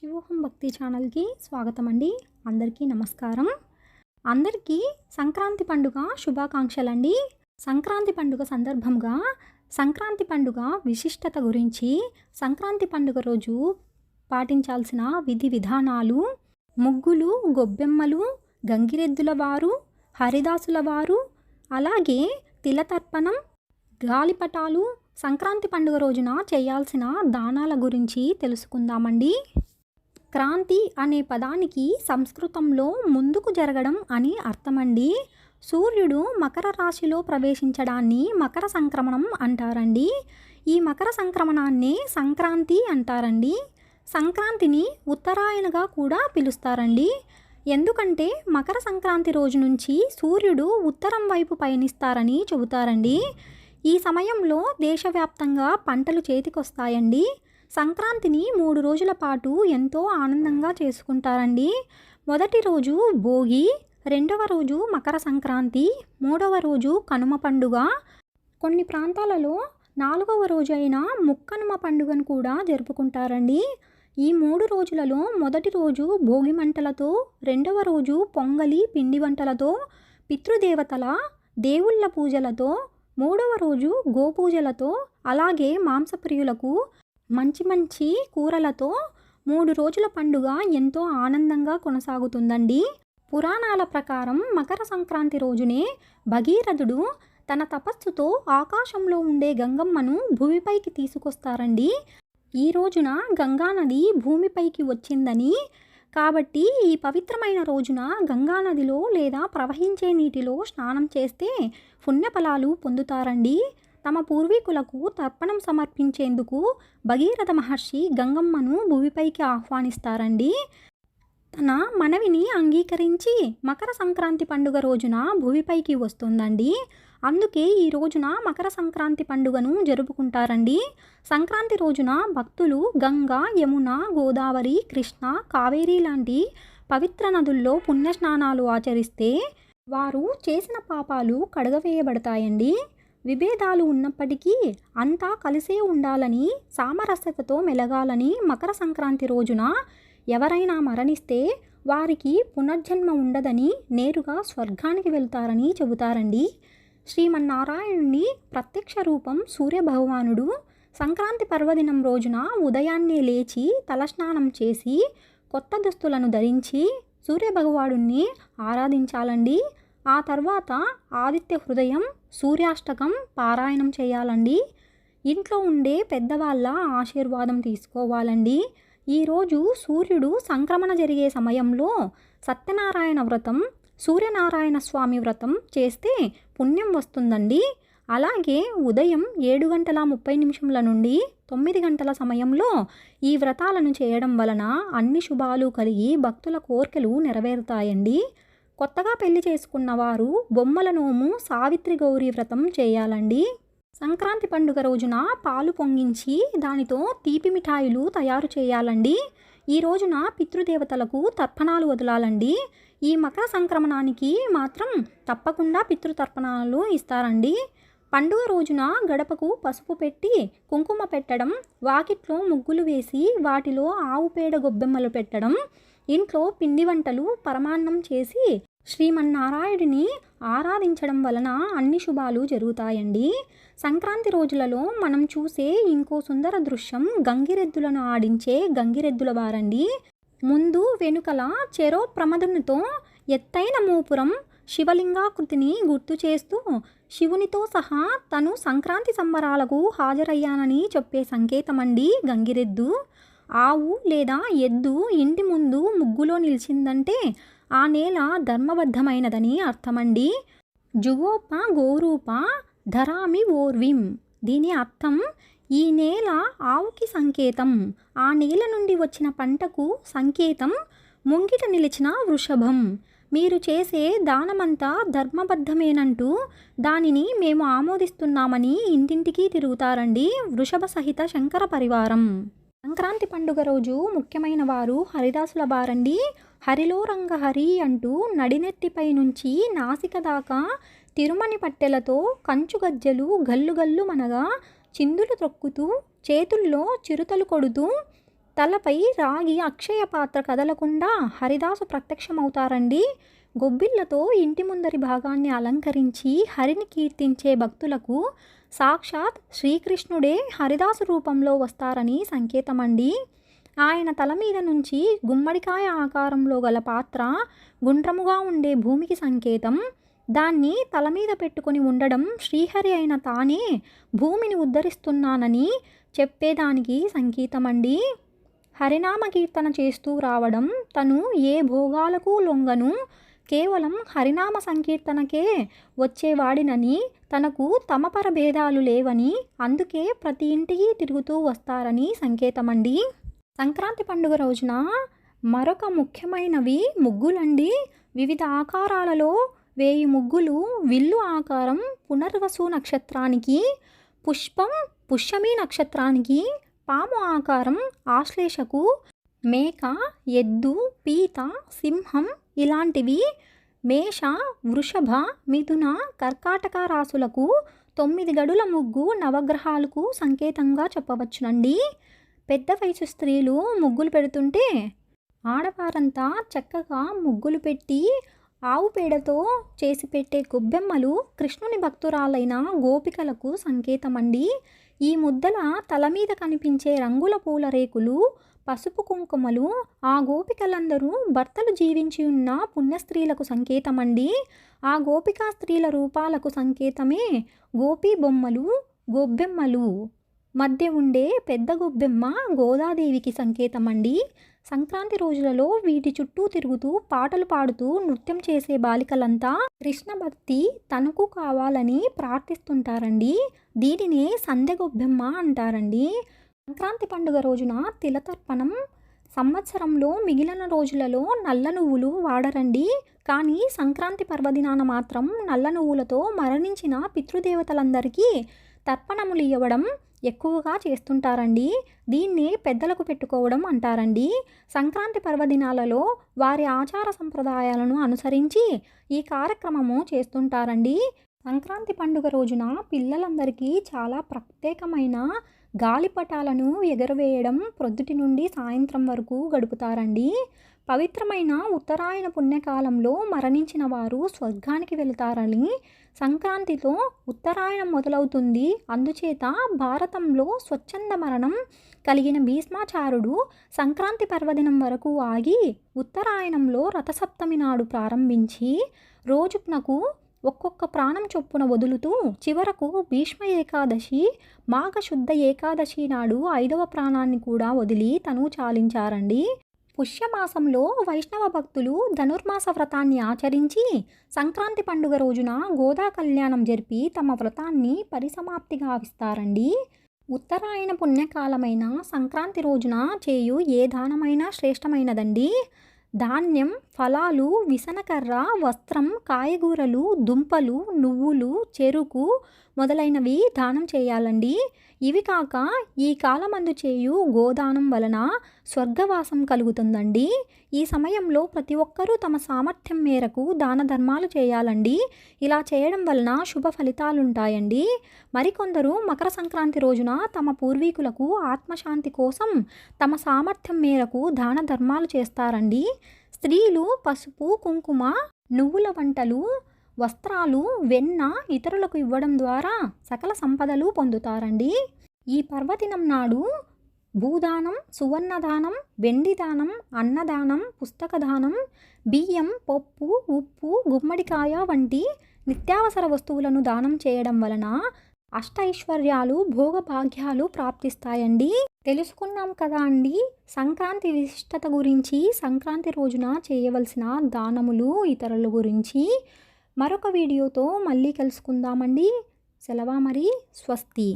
శివోహం భక్తి ఛానల్కి స్వాగతం అండి. అందరికీ నమస్కారం. అందరికీ సంక్రాంతి పండుగ శుభాకాంక్షలండి. సంక్రాంతి పండుగ సందర్భంగా సంక్రాంతి పండుగ విశిష్టత గురించి, సంక్రాంతి పండుగ రోజు పాటించాల్సిన విధి విధానాలు, ముగ్గులు, గొబ్బెమ్మలు, గంగిరెద్దుల వారు, హరిదాసుల వారు, అలాగే తిలతర్పణం, గాలిపటాలు, సంక్రాంతి పండుగ రోజున చేయాల్సిన దానాల గురించి తెలుసుకుందామండి. క్రాంతి అనే పదానికి సంస్కృతంలో ముందుకు జరగడం అని అర్థమండి. సూర్యుడు మకర రాశిలో ప్రవేశించడాన్ని మకర సంక్రమణం అంటారండి. ఈ మకర సంక్రమణాన్నే సంక్రాంతి అంటారండి. సంక్రాంతిని ఉత్తరాయణగా కూడా పిలుస్తారండి. ఎందుకంటే మకర సంక్రాంతి రోజు నుంచి సూర్యుడు ఉత్తరం వైపు పయనిస్తారని చెబుతారండి. ఈ సమయంలో దేశవ్యాప్తంగా పంటలు చేతికొస్తాయండి. సంక్రాంతిని 3 రోజుల పాటు ఎంతో ఆనందంగా చేసుకుంటారండి. మొదటి రోజు భోగి, రెండవ రోజు మకర సంక్రాంతి, మూడవ రోజు కనుమ పండుగ, కొన్ని ప్రాంతాలలో 4వ రోజు అయిన ముక్కనుమ పండుగను కూడా జరుపుకుంటారండి. ఈ 3 రోజులలో మొదటి రోజు భోగి మంటలతో, రెండవ రోజు పొంగలి పిండి వంటలతో, పితృదేవతల దేవుళ్ళ పూజలతో, మూడవ రోజు గోపూజలతో, అలాగే మాంసప్రియులకు మంచి మంచి కూరలతో 3 రోజుల పండుగ ఎంతో ఆనందంగా కొనసాగుతుందండి. పురాణాల ప్రకారం మకర సంక్రాంతి రోజునే భగీరథుడు తన తపస్సుతో ఆకాశంలో ఉండే గంగమ్మను భూమిపైకి తీసుకొస్తారండి. ఈ రోజున గంగానది భూమిపైకి వచ్చిందని, కాబట్టి ఈ పవిత్రమైన రోజున గంగానదిలో లేదా ప్రవహించే నీటిలో స్నానం చేస్తే పుణ్యఫలాలు పొందుతారండి. తమ పూర్వీకులకు తర్పణం సమర్పించేందుకు భగీరథ మహర్షి గంగమ్మను భూమిపైకి ఆహ్వానిస్తారండి. తన మనవిని అంగీకరించి మకర సంక్రాంతి పండుగ రోజున భూమిపైకి వస్తుందండి. అందుకే ఈ రోజున మకర సంక్రాంతి పండుగను జరుపుకుంటారండి. సంక్రాంతి రోజున భక్తులు గంగా, యమున, గోదావరి, కృష్ణ, కావేరి లాంటి పవిత్ర నదుల్లో పుణ్యస్నానాలు ఆచరిస్తే వారు చేసిన పాపాలు కడగవేయబడతాయండి. విభేదాలు ఉన్నప్పటికీ అంతా కలిసే ఉండాలని, సామరస్యతతో మెలగాలని మకర సంక్రాంతి రోజున ఎవరైనా మరణిస్తే వారికి పునర్జన్మ ఉండదని, నేరుగా స్వర్గానికి వెళ్తారని చెబుతారండి. శ్రీమన్నారాయణుని ప్రత్యక్ష రూపం సూర్యభగవానుడు. సంక్రాంతి పర్వదినం రోజున ఉదయాన్నే లేచి తలస్నానం చేసి కొత్త దుస్తులను ధరించి సూర్యభగవానుడిని ఆరాధించాలండి. ఆ తర్వాత ఆదిత్య హృదయం, సూర్యాష్టకం పారాయణం చేయాలండి. ఇంట్లో ఉండే పెద్దవాళ్ళ ఆశీర్వాదం తీసుకోవాలండి. ఈరోజు సూర్యుడు సంక్రమణ జరిగే సమయంలో సత్యనారాయణ వ్రతం, సూర్యనారాయణ స్వామి వ్రతం చేస్తే పుణ్యం వస్తుందండి. అలాగే ఉదయం 7:30 నుండి 9 గంటల సమయంలో ఈ వ్రతాలను చేయడం వలన అన్ని శుభాలు కలిగి భక్తుల కోరికలు నెరవేరుతాయండి. కొత్తగా పెళ్లి చేసుకున్న వారు బొమ్మల నోము, సావిత్రి గౌరీ వ్రతం చేయాలండి. సంక్రాంతి పండుగ రోజున పాలు పొంగించి దానితో తీపి మిఠాయిలు తయారు చేయాలండి. ఈ రోజున పితృదేవతలకు తర్పణాలు వదలాలండి. ఈ మకర సంక్రమణానికి మాత్రం తప్పకుండా పితృతర్పణాలు ఇస్తారండి. పండుగ రోజున గడపకు పసుపు పెట్టి కుంకుమ పెట్టడం, వాకిట్లో ముగ్గులు వేసి వాటిలో ఆవు పేడ గొబ్బెమ్మలు పెట్టడం, ఇంట్లో పిండి వంటలు, పరమాన్నం చేసి శ్రీమన్నారాయణుడిని ఆరాధించడం వలన అన్ని శుభాలు జరుగుతాయండి. సంక్రాంతి రోజులలో మనం చూసే ఇంకో సుందర దృశ్యం గంగిరెద్దులను ఆడించే గంగిరెద్దుల వారండి. ముందు వెనుకల చెరో ప్రమదనుతో ఎత్తైన మూపురం శివలింగాకృతిని గుర్తు చేస్తూ శివునితో సహా తను సంక్రాంతి సంబరాలకు హాజరయ్యానని చెప్పే సంకేతమండి గంగిరెద్దు. ఆవు లేదా ఎద్దు ఇంటి ముందు ముగ్గులో నిలిచిందంటే ఆ నేల ధర్మబద్ధమైనదని అర్థమండి. జుగోప గోరూప ధరామి ఓర్విం. దీని అర్థం ఈ నేల ఆవుకి సంకేతం, ఆ నేల నుండి వచ్చిన పంటకు సంకేతం, ముంగిట నిలిచిన వృషభం. మీరు చేసే దానమంతా ధర్మబద్ధమేనంటూ దానిని మేము ఆమోదిస్తున్నామని ఇంటింటికి తిరుగుతారండి వృషభ సహిత శంకర పరివారం. సంక్రాంతి పండుగ రోజు ముఖ్యమైన వారు హరిదాసుల వారండి. హరిలో రంగ హరి అంటూ నడినెత్తిపై నుంచి నాసిక దాకా తిరుమణి పట్టెలతో కంచు గజ్జెలు గల్లు గల్లు మనగా చిందులు త్రొక్కుతూ చేతుల్లో చిరుతలు కొడుతూ తలపై రాగి అక్షయ పాత్ర కదలకుండా హరిదాసు ప్రత్యక్షమవుతారండి. గొబ్బిళ్లతో ఇంటి ముందరి భాగాన్ని అలంకరించి హరిని కీర్తించే భక్తులకు సాక్షాత్ శ్రీకృష్ణుడే హరిదాసు రూపంలో వస్తారని సంకేతమండి. ఆయన తల మీద నుంచి గుమ్మడికాయ ఆకారంలో గల పాత్ర గుండ్రముగా ఉండే భూమికి సంకేతం. దాన్ని తల మీద పెట్టుకొని ఉండడం శ్రీహరి అయిన తానే భూమిని ఉద్ధరిస్తున్నానని చెప్పేదానికి సంకేతమండి. హరినామ కీర్తన చేస్తూ రావడం, తను ఏ భోగాలకు లొంగను, కేవలం హరినామ సంకీర్తనకే వచ్చేవాడినని, తనకు తమపర భేదాలు లేవని, అందుకే ప్రతి ఇంటికి తిరుగుతూ వస్తారని సంకేతమండి. సంక్రాంతి పండుగ రోజున మరొక ముఖ్యమైనవి ముగ్గులండి. వివిధ ఆకారాలలో 1000 ముగ్గులు విల్లు ఆకారం పునర్వసు నక్షత్రానికి, పుష్పం పుష్యమి నక్షత్రానికి, పాము ఆకారం ఆశ్లేషకు, మేక, ఎద్దు, పీత, సింహం ఇలాంటివి మేష, వృషభ, మిథున, కర్కాటక రాసులకు 9 గడుల ముగ్గు నవగ్రహాలకు సంకేతంగా చెప్పవచ్చునండి. పెద్ద వయసు స్త్రీలు ముగ్గులు పెడుతుంటే ఆడవారంతా చక్కగా ముగ్గులు పెట్టి ఆవు పేడతో చేసి పెట్టే గొబ్బెమ్మలు కృష్ణుని భక్తురాలైన గోపికలకు సంకేతమండి. ఈ ముద్దల తల మీద కనిపించే రంగుల పూల రేకులు, పసుపు కుంకుమలు ఆ గోపికలందరూ భర్తలు జీవించి ఉన్న పుణ్యస్త్రీలకు సంకేతమండి. ఆ గోపికా స్త్రీల రూపాలకు సంకేతమే గోపీ బొమ్మలు, గొబ్బెమ్మలు. మధ్య ఉండే పెద్ద గొబ్బెమ్మ గోదాదేవికి సంకేతమండి. సంక్రాంతి రోజులలో వీటి చుట్టూ తిరుగుతూ పాటలు పాడుతూ నృత్యం చేసే బాలికలంతా కృష్ణ భక్తి తనకు కావాలని ప్రార్థిస్తుంటారండి. దీనినే సందె గొబ్బెమ్మ అంటారండి. సంక్రాంతి పండుగ రోజున తిలతర్పణం. సంవత్సరంలో మిగిలిన రోజులలో నల్ల నువ్వులు వాడరండి. కానీ సంక్రాంతి పర్వదినాన మాత్రం నల్ల నువ్వులతో మరణించిన పితృదేవతలందరికీ తర్పణములు ఇవ్వడం ఎక్కువగా చేస్తుంటారండి. దీన్ని పెద్దలకు పెట్టుకోవడం అంటారండి. సంక్రాంతి పర్వదినాలలో వారి ఆచార సంప్రదాయాలను అనుసరించి ఈ కార్యక్రమము చేస్తుంటారండి. సంక్రాంతి పండుగ రోజున పిల్లలందరికీ చాలా ప్రత్యేకమైన గాలిపటాలను ఎగరవేయడం ప్రొద్దుటి నుండి సాయంత్రం వరకు గడుపుతారండి. పవిత్రమైన ఉత్తరాయణ పుణ్యకాలంలో మరణించిన వారు స్వర్గానికి వెళతారని సంక్రాంతితో ఉత్తరాయణం మొదలవుతుంది. అందుచేత భారతంలో స్వచ్ఛంద మరణం కలిగిన భీష్మాచారుడు సంక్రాంతి పర్వదినం వరకు ఆగి ఉత్తరాయణంలో రథసప్తమి నాడు ప్రారంభించి రోజునకు ఒక్కొక్క ప్రాణం చొప్పున వదులుతూ చివరకు భీష్మ ఏకాదశి మాఘశుద్ధ ఏకాదశి నాడు 5వ ప్రాణాన్ని కూడా వదిలి తను చాలించారండి. పుష్యమాసంలో వైష్ణవ భక్తులు ధనుర్మాస వ్రతాన్ని ఆచరించి సంక్రాంతి పండుగ రోజున గోదా కళ్యాణం జరిపి తమ వ్రతాన్ని పరిసమాప్తి గావిస్తారండి. ఉత్తరాయణ పుణ్యకాలమైన సంక్రాంతి రోజున చేయు ఏ దానమైనా శ్రేష్టమైనదండి. ధాన్యం, ఫలాలు, విసనకర్ర, వస్త్రం, కాయగూరలు, దుంపలు, నువ్వులు, చెరుకు మొదలైనవి దానం చేయాలండి. ఇవి కాక ఈ కాలమందు చేయు గోదానం వలన స్వర్గవాసం కలుగుతుందండి. ఈ సమయంలో ప్రతి ఒక్కరూ తమ సామర్థ్యం మేరకు దాన ధర్మాలు చేయాలండి. ఇలా చేయడం వలన శుభ ఫలితాలుంటాయండి. మరికొందరు మకర సంక్రాంతి రోజున తమ పూర్వీకులకు ఆత్మశాంతి కోసం తమ సామర్థ్యం మేరకు దాన ధర్మాలు చేస్తారండి. స్త్రీలు పసుపు, కుంకుమ, నువ్వుల వంటలు, వస్త్రాలు, వెన్న ఇతరులకు ఇవ్వడం ద్వారా సకల సంపదలు పొందుతారండి. ఈ పర్వదినం నాడు భూదానం, సువర్ణదానం, వెండి దానం, అన్నదానం, పుస్తకదానం, బియ్యం, పప్పు, ఉప్పు, గుమ్మడికాయ వంటి నిత్యావసర వస్తువులను దానం చేయడం వలన అష్టైశ్వర్యాలు, భోగభాగ్యాలు ప్రాప్తిస్తాయండి. తెలుసుకున్నాం కదా అండి సంక్రాంతి విశిష్టత గురించి, సంక్రాంతి రోజున చేయవలసిన దానములు, ఇతరుల గురించి. మరొక వీడియోతో మళ్ళీ కలుసుకుందామండి. సెలవు మరి. స్వస్తి.